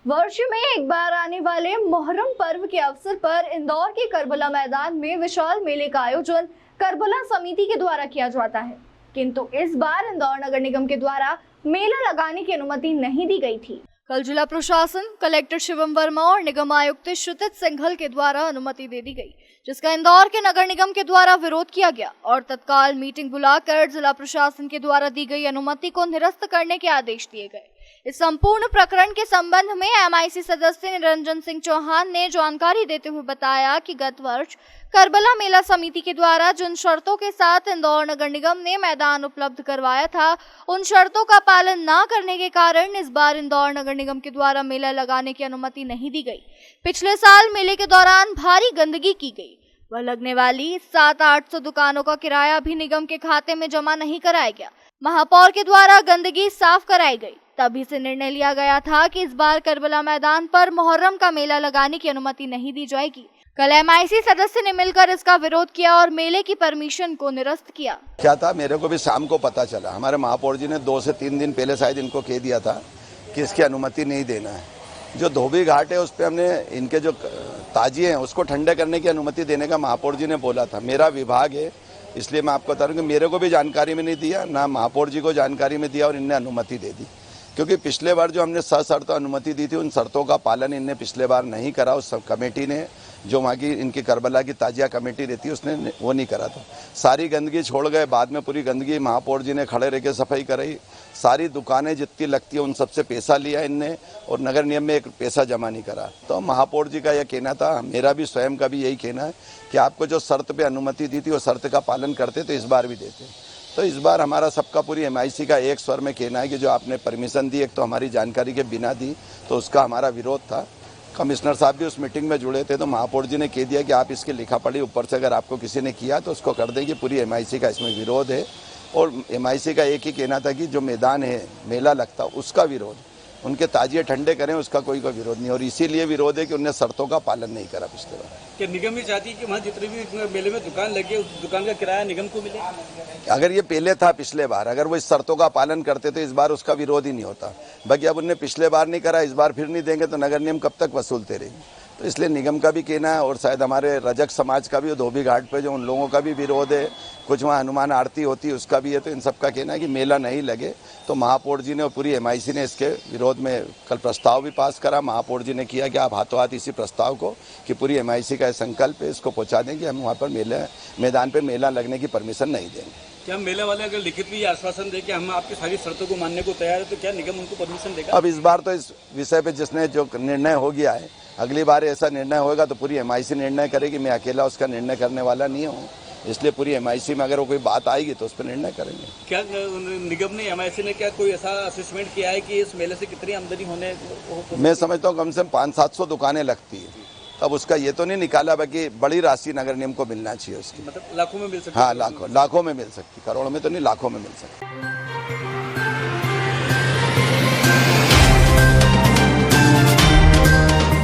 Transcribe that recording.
वर्ष में एक बार आने वाले मुहर्रम पर्व के अवसर पर इंदौर के करबला मैदान में विशाल मेले का आयोजन करबला समिति के द्वारा किया जाता है, किंतु इस बार इंदौर नगर निगम के द्वारा मेला लगाने की अनुमति नहीं दी गई थी। कल जिला प्रशासन, कलेक्टर शिवम वर्मा और निगम आयुक्त क्षितिज सिंघल के द्वारा अनुमति दे दी गई, जिसका इंदौर के नगर निगम के द्वारा विरोध किया गया और तत्काल मीटिंग बुलाकर जिला प्रशासन के द्वारा दी गई अनुमति को निरस्त करने के आदेश दिए गए। इस संपूर्ण प्रकरण के संबंध में एमआईसी सदस्य निरंजन सिंह चौहान ने जानकारी देते हुए बताया कि गत वर्ष करबला मेला समिति के द्वारा जिन शर्तों के साथ इंदौर नगर निगम ने मैदान उपलब्ध करवाया था, उन शर्तों का पालन न करने के कारण इस बार इंदौर नगर निगम के द्वारा मेला लगाने की अनुमति नहीं दी गई। पिछले साल मेले के दौरान भारी गंदगी की गई, वह लगने वाली 700-800 दुकानों का किराया भी निगम के खाते में जमा नहीं कराया गया। महापौर के द्वारा गंदगी साफ कराई गई, तभी से निर्णय लिया गया था कि इस बार करबला मैदान पर मुहर्रम का मेला लगाने की अनुमति नहीं दी जाएगी। कल एमआईसी सदस्य ने मिलकर इसका विरोध किया और मेले की परमिशन को निरस्त किया। क्या था, मेरे को भी शाम को पता चला, हमारे महापौर जी ने 2 से 3 दिन पहले शायद इनको कह दिया था कि इसकी अनुमति नहीं देना है। जो धोबी घाट है उस पर हमने इनके जो ताजिए हैं उसको ठंडे करने की अनुमति देने का महापौर जी ने बोला था। मेरा विभाग है, इसलिए मैं आपको बता रहा हूँ कि मेरे को भी जानकारी में नहीं दिया, ना महापौर जी को जानकारी में दिया और इनने अनुमति दे दी। क्योंकि पिछले बार जो हमने सशर्त अनुमति दी थी, उन शर्तों का पालन इनने पिछले बार नहीं करा। उस सब कमेटी ने, जो वहाँ की इनकी करबला की ताजिया कमेटी रहती है, उसने वो नहीं करा था। सारी गंदगी छोड़ गए, बाद में पूरी गंदगी महापौर जी ने खड़े रह के सफाई कराई। सारी दुकानें जितनी लगती है उन सबसे पैसा लिया इनने और नगर निगम में एक पैसा जमा नहीं करा। तो महापौर जी का यह कहना था, मेरा भी स्वयं का भी यही कहना है कि आपको जो शर्त पे अनुमति दी थी वो शर्त का पालन करते तो इस बार भी देते। तो इस बार हमारा सबका पूरी एमआईसी का एक स्वर में कहना है कि जो आपने परमिशन दी, एक तो हमारी जानकारी के बिना दी, तो उसका हमारा विरोध था। कमिश्नर साहब भी उस मीटिंग में जुड़े थे, तो महापौर जी ने कह दिया कि आप इसकी लिखा पढ़ी ऊपर से अगर आपको किसी ने किया तो उसको कर देंगे। पूरी एमआईसी का इसमें विरोध है और एमआईसी का एक ही कहना था कि जो मैदान है मेला लगता उसका विरोध, उनके ताजिए ठंडे करें उसका कोई विरोध नहीं। और इसीलिए विरोध है कि उन्होंने शर्तों का पालन नहीं करा पिछले बार। कि निगम भी चाहती है कि वहाँ जितने भी मेले में दुकान लगे उस दुकान का किराया निगम को मिले। अगर ये पहले था पिछले बार, अगर वो इस शर्तों का पालन करते तो इस बार उसका विरोध ही नहीं होता। बाकी अब उन्होंने पिछले बार नहीं करा, इस बार फिर नहीं देंगे तो नगर निगम कब तक वसूलते रहेंगे। तो इसलिए निगम का भी कहना है और शायद हमारे रजक समाज का भी, धोबी घाट पे जो उन लोगों का भी विरोध है, कुछ वहाँ हनुमान आरती होती है उसका भी है। तो इन सब का कहना है कि मेला नहीं लगे। तो महापौर जी ने और पूरी एमआईसी ने इसके विरोध में कल प्रस्ताव भी पास करा। महापौर जी ने किया कि आप हाथों हाथ इसी प्रस्ताव को, कि पूरी एमआईसी का संकल्प है, इसको पहुँचा दें कि हम वहाँ पर मैदान पर मेला लगने की परमिशन नहीं देंगे। क्या मेले वाले अगर लिखित भी आश्वासन दे कि हम आपकी सारी शर्तों को मानने को तैयार है, तो क्या निगम उनको परमिशन देगा? अब इस बार तो इस विषय पे जिसने जो निर्णय हो गया है, अगली बार ऐसा निर्णय होगा तो पूरी एमआईसी निर्णय करेगी। मैं अकेला उसका निर्णय करने वाला नहीं हूँ, इसलिए पूरी एमआईसी में अगर वो कोई बात आएगी तो उस पर निर्णय करेंगे। क्या निगम ने, एमआईसी ने क्या कोई ऐसा असेसमेंट किया है कि इस मेले से कितनी आमदनी होने? मैं समझता हूँ कम से कम 500-700 दुकानें लगती है। अब उसका ये तो नहीं निकाला, बाकी बड़ी राशि नगर निगम को मिलना चाहिए उसकी। मतलब लाखों में मिल सकती है? हाँ, लाखों में मिल सकती, करोड़ों में तो नहीं, लाखों में मिल सकती।